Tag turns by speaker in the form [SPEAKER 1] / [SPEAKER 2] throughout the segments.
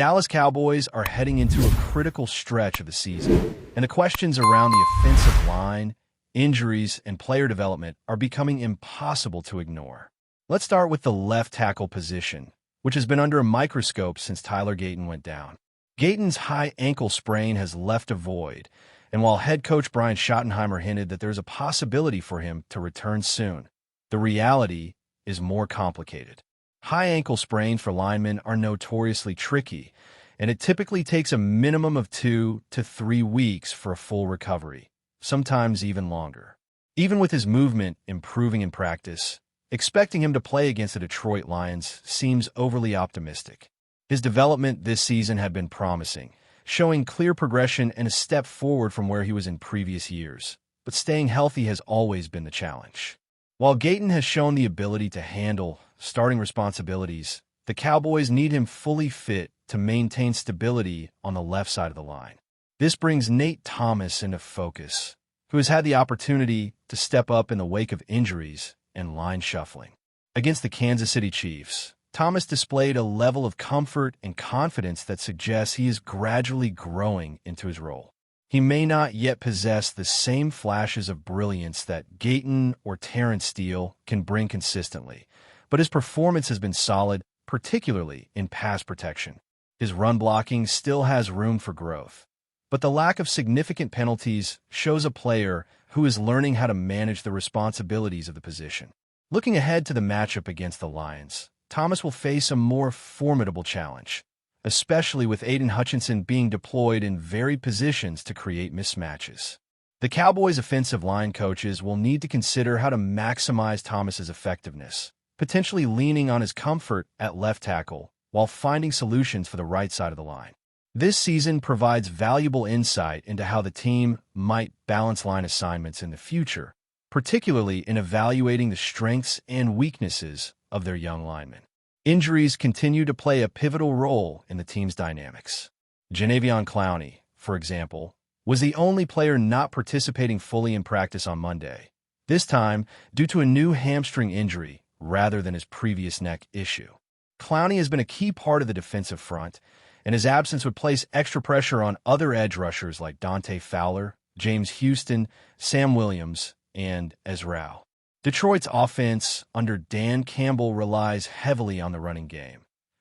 [SPEAKER 1] Dallas Cowboys are heading into a critical stretch of the season, and the questions around the offensive line, injuries, and player development are becoming impossible to ignore. Let's start with the left tackle position, which has been under a microscope since Tyler Gayton went down. Gayton's high ankle sprain has left a void, and while head coach Brian Schottenheimer hinted that there's a possibility for him to return soon, the reality is more complicated. High ankle sprains for linemen are notoriously tricky, and it typically takes a minimum of 2 to 3 weeks for a full recovery, sometimes even longer. Even with his movement improving in practice, expecting him to play against the Detroit Lions seems overly optimistic. His development this season had been promising, showing clear progression and a step forward from where he was in previous years, but staying healthy has always been the challenge. While Gayton has shown the ability to handle starting responsibilities, the Cowboys need him fully fit to maintain stability on the left side of the line. This brings Nate Thomas into focus, who has had the opportunity to step up in the wake of injuries and line shuffling. Against the Kansas City Chiefs, Thomas displayed a level of comfort and confidence that suggests he is gradually growing into his role. He may not yet possess the same flashes of brilliance that Gayton or Terrence Steele can bring consistently, but his performance has been solid, particularly in pass protection. His run blocking still has room for growth, but the lack of significant penalties shows a player who is learning how to manage the responsibilities of the position. Looking ahead to the matchup against the Lions, Thomas will face a more formidable challenge, especially with Aiden Hutchinson being deployed in varied positions to create mismatches. The Cowboys' offensive line coaches will need to consider how to maximize Thomas's effectiveness, potentially leaning on his comfort at left tackle while finding solutions for the right side of the line. This season provides valuable insight into how the team might balance line assignments in the future, particularly in evaluating the strengths and weaknesses of their young linemen. Injuries continue to play a pivotal role in the team's dynamics. Jadeveon Clowney, for example, was the only player not participating fully in practice on Monday, this time due to a new hamstring injury rather than his previous neck issue. Clowney has been a key part of the defensive front, and his absence would place extra pressure on other edge rushers like Dante Fowler, James Houston, Sam Williams, and Ezra. Detroit's offense under Dan Campbell relies heavily on the running game,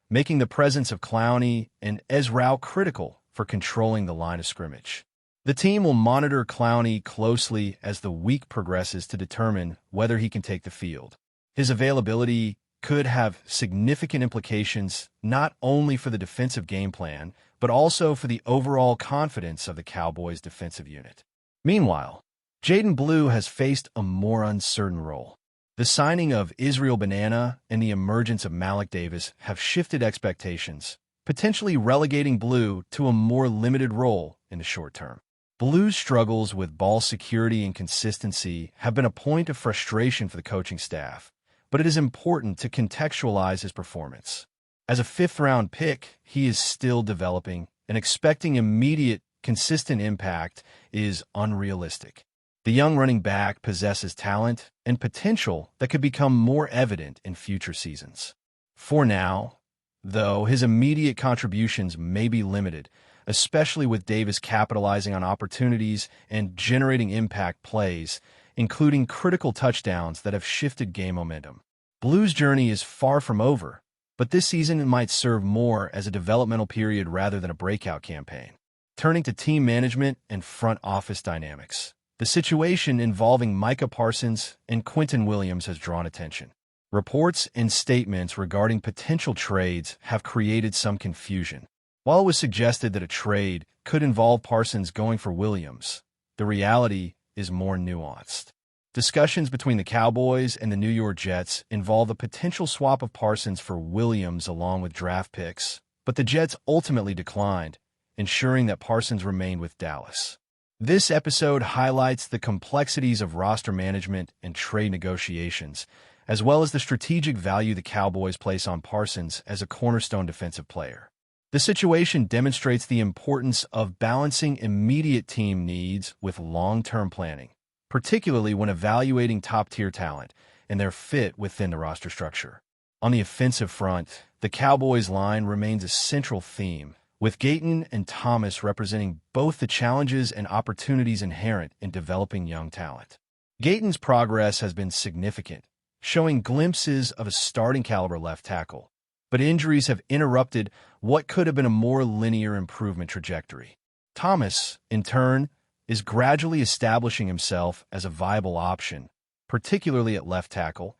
[SPEAKER 1] making the presence of Clowney and Ezra critical for controlling the line of scrimmage. The team will monitor Clowney closely as the week progresses to determine whether he can take the field. His availability could have significant implications not only for the defensive game plan, but also for the overall confidence of the Cowboys' defensive unit. Meanwhile, Jaden Blue has faced a more uncertain role. The signing of Israel Banana and the emergence of Malik Davis have shifted expectations, potentially relegating Blue to a more limited role in the short term. Blue's struggles with ball security and consistency have been a point of frustration for the coaching staff, but it is important to contextualize his performance. As a fifth-round pick, he is still developing, and expecting immediate, consistent impact is unrealistic. The young running back possesses talent and potential that could become more evident in future seasons. For now, though, his immediate contributions may be limited, especially with Davis capitalizing on opportunities and generating impact plays, including critical touchdowns that have shifted game momentum. Blue's journey is far from over, but this season it might serve more as a developmental period rather than a breakout campaign. Turning to team management and front office dynamics, the situation involving Micah Parsons and Quentin Williams has drawn attention. Reports and statements regarding potential trades have created some confusion. While it was suggested that a trade could involve Parsons going for Williams, the reality is more nuanced. Discussions between the Cowboys and the New York Jets involve a potential swap of Parsons for Williams along with draft picks, but the Jets ultimately declined, ensuring that Parsons remained with Dallas. This episode highlights the complexities of roster management and trade negotiations, as well as the strategic value the Cowboys place on Parsons as a cornerstone defensive player. The situation demonstrates the importance of balancing immediate team needs with long-term planning, particularly when evaluating top-tier talent and their fit within the roster structure. On the offensive front, the Cowboys line remains a central theme, with Gayton and Thomas representing both the challenges and opportunities inherent in developing young talent. Gayton's progress has been significant, showing glimpses of a starting-caliber left tackle, but injuries have interrupted what could have been a more linear improvement trajectory. Thomas, in turn, is gradually establishing himself as a viable option, particularly at left tackle,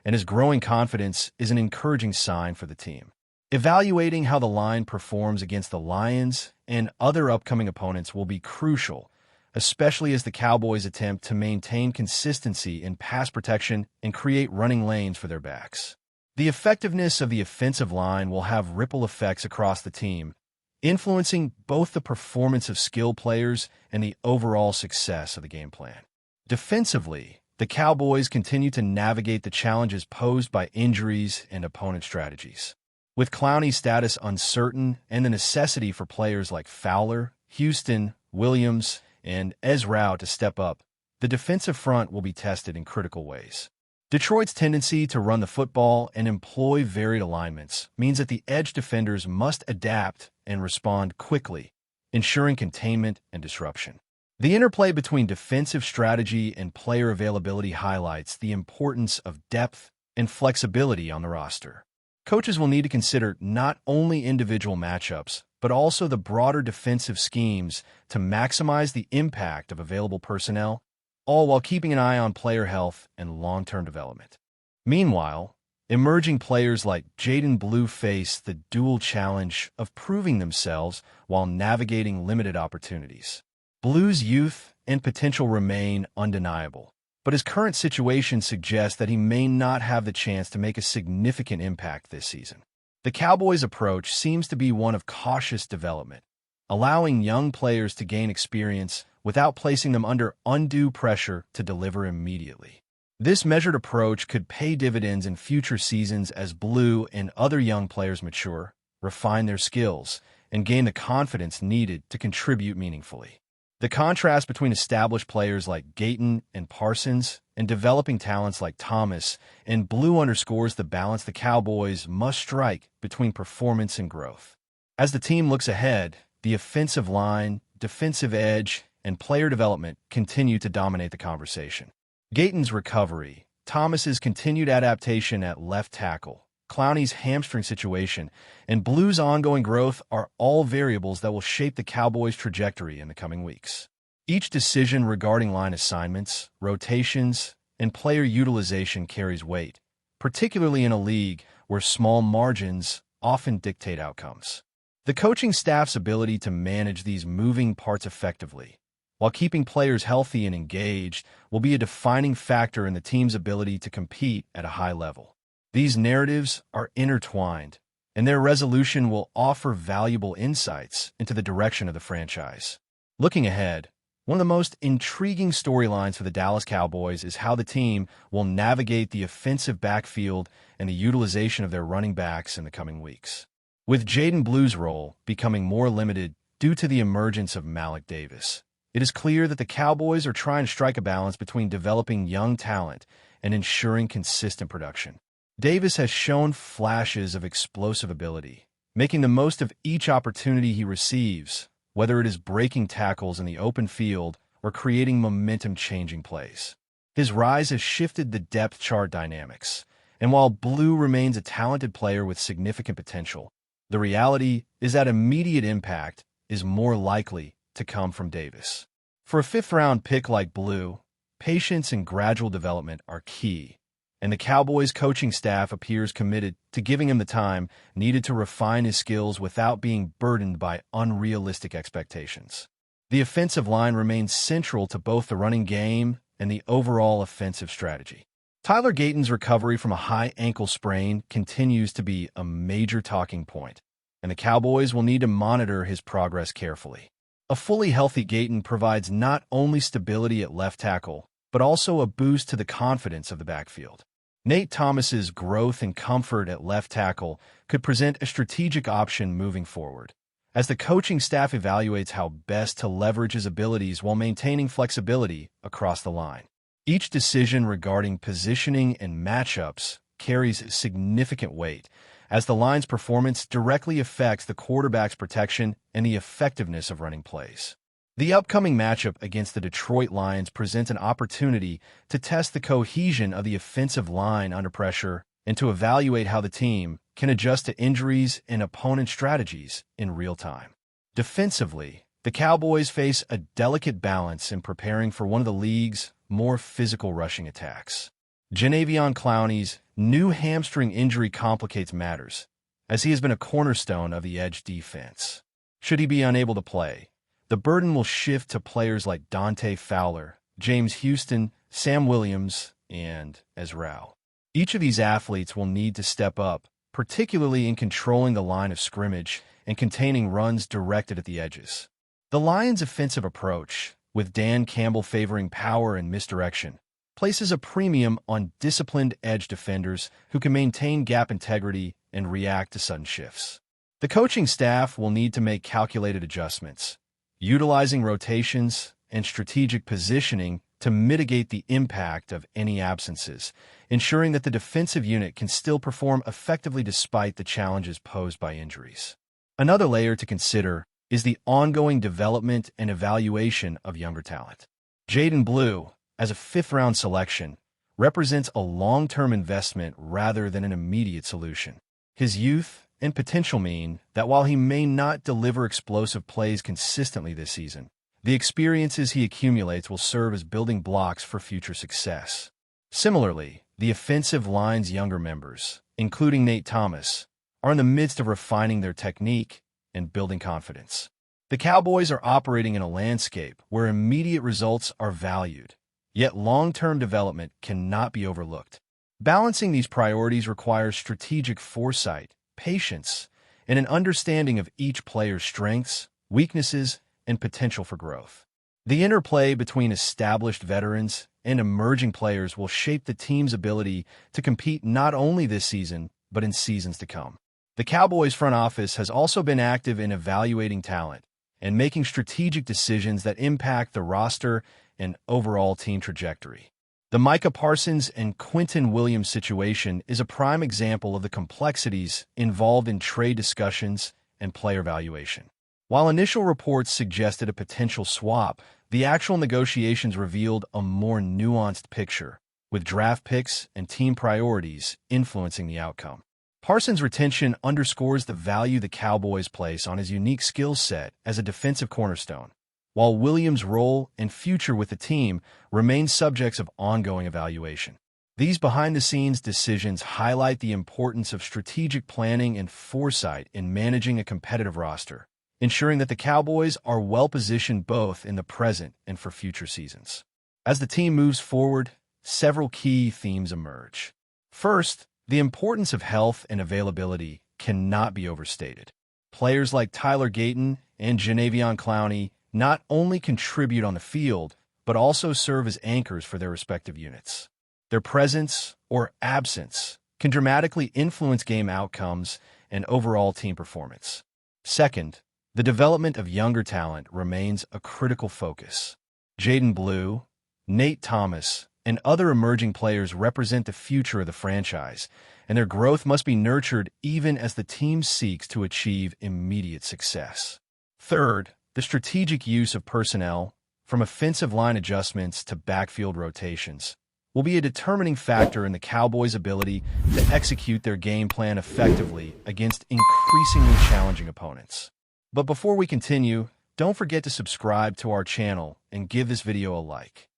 [SPEAKER 1] and his growing confidence is an encouraging sign for the team. Evaluating how the line performs against the Lions and other upcoming opponents will be crucial, especially as the Cowboys attempt to maintain consistency in pass protection and create running lanes for their backs. The effectiveness of the offensive line will have ripple effects across the team, influencing both the performance of skilled players and the overall success of the game plan. Defensively, the Cowboys continue to navigate the challenges posed by injuries and opponent strategies. With Clowney's status uncertain and the necessity for players like Fowler, Houston, Williams, and Ezra to step up, the defensive front will be tested in critical ways. Detroit's tendency to run the football and employ varied alignments means that the edge defenders must adapt and respond quickly, ensuring containment and disruption. The interplay between defensive strategy and player availability highlights the importance of depth and flexibility on the roster. Coaches will need to consider not only individual matchups, but also the broader defensive schemes to maximize the impact of available personnel, all while keeping an eye on player health and long-term development. Meanwhile, emerging players like Jaden Blue face the dual challenge of proving themselves while navigating limited opportunities. Blue's youth and potential remain undeniable, but his current situation suggests that he may not have the chance to make a significant impact this season. The Cowboys' approach seems to be one of cautious development, allowing young players to gain experience without placing them under undue pressure to deliver immediately. This measured approach could pay dividends in future seasons as Blue and other young players mature, refine their skills, and gain the confidence needed to contribute meaningfully. The contrast between established players like Gayton and Parsons and developing talents like Thomas and Blue underscores the balance the Cowboys must strike between performance and growth. As the team looks ahead, the offensive line, defensive edge, and player development continue to dominate the conversation. Gayton's recovery, Thomas's continued adaptation at left tackle, Clowney's hamstring situation, and Blue's ongoing growth are all variables that will shape the Cowboys' trajectory in the coming weeks. Each decision regarding line assignments, rotations, and player utilization carries weight, particularly in a league where small margins often dictate outcomes. The coaching staff's ability to manage these moving parts effectively, while keeping players healthy and engaged, will be a defining factor in the team's ability to compete at a high level. These narratives are intertwined, and their resolution will offer valuable insights into the direction of the franchise. Looking ahead, one of the most intriguing storylines for the Dallas Cowboys is how the team will navigate the offensive backfield and the utilization of their running backs in the coming weeks. With Jaden Blue's role becoming more limited due to the emergence of Malik Davis, it is clear that the Cowboys are trying to strike a balance between developing young talent and ensuring consistent production. Davis has shown flashes of explosive ability, making the most of each opportunity he receives, whether it is breaking tackles in the open field or creating momentum-changing plays. His rise has shifted the depth chart dynamics, and while Blue remains a talented player with significant potential, the reality is that immediate impact is more likely to come from Davis. For a fifth-round pick like Blue, patience and gradual development are key, and the Cowboys' coaching staff appears committed to giving him the time needed to refine his skills without being burdened by unrealistic expectations. The offensive line remains central to both the running game and the overall offensive strategy. Tyler Gayton's recovery from a high ankle sprain continues to be a major talking point, and the Cowboys will need to monitor his progress carefully. A fully healthy Gayton provides not only stability at left tackle, but also a boost to the confidence of the backfield. Nate Thomas's growth and comfort at left tackle could present a strategic option moving forward, as the coaching staff evaluates how best to leverage his abilities while maintaining flexibility across the line. Each decision regarding positioning and matchups carries significant weight, as the line's performance directly affects the quarterback's protection and the effectiveness of running plays. The upcoming matchup against the Detroit Lions presents an opportunity to test the cohesion of the offensive line under pressure and to evaluate how the team can adjust to injuries and opponent strategies in real time. Defensively, the Cowboys face a delicate balance in preparing for one of the league's more physical rushing attacks. Jadeveon Clowney's new hamstring injury complicates matters, as he has been a cornerstone of the edge defense. Should he be unable to play, the burden will shift to players like Dante Fowler, James Houston, Sam Williams, and Ezra. Each of these athletes will need to step up, particularly in controlling the line of scrimmage and containing runs directed at the edges. The Lions' offensive approach, with Dan Campbell favoring power and misdirection, places a premium on disciplined edge defenders who can maintain gap integrity and react to sudden shifts. The coaching staff will need to make calculated adjustments, utilizing rotations and strategic positioning to mitigate the impact of any absences, ensuring that the defensive unit can still perform effectively despite the challenges posed by injuries. Another layer to consider is the ongoing development and evaluation of younger talent. Jaden Blue, as a fifth-round selection, represents a long-term investment rather than an immediate solution. His youth and potential mean that while he may not deliver explosive plays consistently this season, the experiences he accumulates will serve as building blocks for future success. Similarly, the offensive line's younger members, including Nate Thomas, are in the midst of refining their technique and building confidence. The Cowboys are operating in a landscape where immediate results are valued, yet long-term development cannot be overlooked. Balancing these priorities requires strategic foresight, patience, and an understanding of each player's strengths, weaknesses, and potential for growth. The interplay between established veterans and emerging players will shape the team's ability to compete not only this season, but in seasons to come. The Cowboys front office has also been active in evaluating talent and making strategic decisions that impact the roster and overall team trajectory. The Micah Parsons and Quentin Williams situation is a prime example of the complexities involved in trade discussions and player valuation. While initial reports suggested a potential swap, the actual negotiations revealed a more nuanced picture, with draft picks and team priorities influencing the outcome. Parsons' retention underscores the value the Cowboys place on his unique skill set as a defensive cornerstone, while Williams' role and future with the team remain subjects of ongoing evaluation. These behind-the-scenes decisions highlight the importance of strategic planning and foresight in managing a competitive roster, ensuring that the Cowboys are well-positioned both in the present and for future seasons. As the team moves forward, several key themes emerge. First, the importance of health and availability cannot be overstated. Players like Tyler Gayton and Jadeveon Clowney not only contribute on the field, but also serve as anchors for their respective units. Their presence or absence can dramatically influence game outcomes and overall team performance. Second, the development of younger talent remains a critical focus. Jaden Blue, Nate Thomas, and other emerging players represent the future of the franchise, and their growth must be nurtured even as the team seeks to achieve immediate success. Third, the strategic use of personnel, from offensive line adjustments to backfield rotations, will be a determining factor in the Cowboys' ability to execute their game plan effectively against increasingly challenging opponents. But before we continue, don't forget to subscribe to our channel and give this video a like.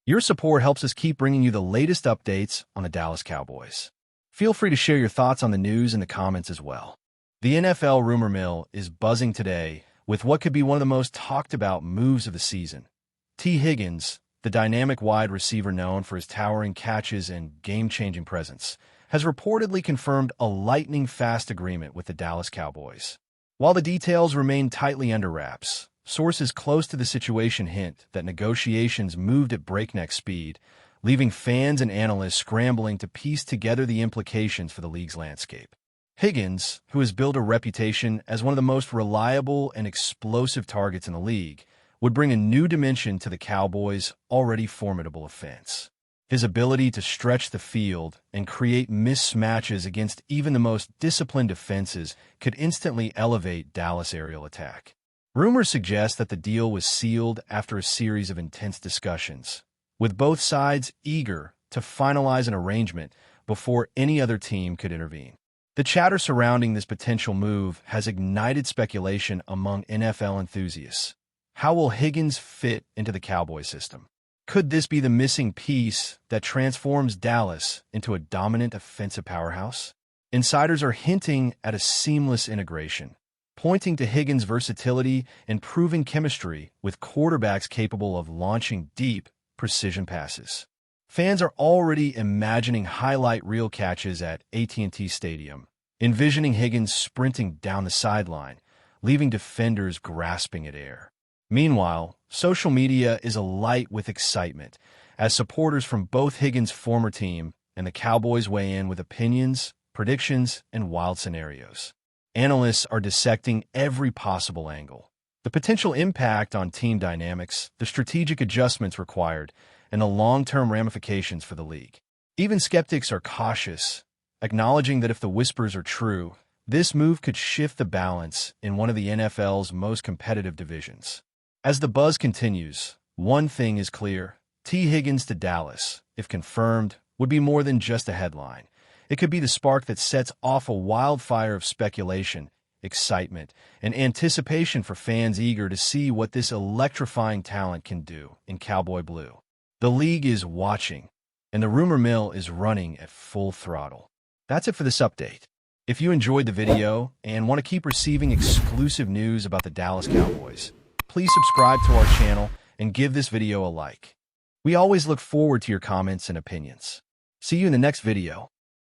[SPEAKER 1] Your support helps us keep bringing you the latest updates on the Dallas Cowboys. Feel free to share your thoughts on the news in the comments as well. The NFL rumor mill is buzzing today with what could be one of the most talked about moves of the season. T. Higgins, the dynamic wide receiver known for his towering catches and game-changing presence, has reportedly confirmed a lightning-fast agreement with the Dallas Cowboys. While the details remain tightly under wraps, sources close to the situation hint that negotiations moved at breakneck speed, leaving fans and analysts scrambling to piece together the implications for the league's landscape. Higgins, who has built a reputation as one of the most reliable and explosive targets in the league, would bring a new dimension to the Cowboys' already formidable offense. His ability to stretch the field and create mismatches against even the most disciplined defenses could instantly elevate Dallas' aerial attack. Rumors suggest that the deal was sealed after a series of intense discussions, with both sides eager to finalize an arrangement before any other team could intervene. The chatter surrounding this potential move has ignited speculation among NFL enthusiasts. How will Higgins fit into the Cowboys system? Could this be the missing piece that transforms Dallas into a dominant offensive powerhouse? Insiders are hinting at a seamless integration, pointing to Higgins' versatility and proven chemistry with quarterbacks capable of launching deep, precision passes. Fans are already imagining highlight reel catches at AT&T Stadium, envisioning Higgins sprinting down the sideline, leaving defenders grasping at air. Meanwhile, social media is alight with excitement as supporters from both Higgins' former team and the Cowboys weigh in with opinions, predictions, and wild scenarios. Analysts are dissecting every possible angle: the potential impact on team dynamics, the strategic adjustments required, and the long-term ramifications for the league. Even skeptics are cautious, acknowledging that if the whispers are true, this move could shift the balance in one of the NFL's most competitive divisions. As the buzz continues, one thing is clear: T. Higgins to Dallas, if confirmed, would be more than just a headline. It could be the spark that sets off a wildfire of speculation, excitement, and anticipation for fans eager to see what this electrifying talent can do in Cowboy Blue. The league is watching, and the rumor mill is running at full throttle. That's it for this update. If you enjoyed the video and want to keep receiving exclusive news about the Dallas Cowboys, please subscribe to our channel and give this video a like. We always look forward to your comments and opinions. See you in the next video.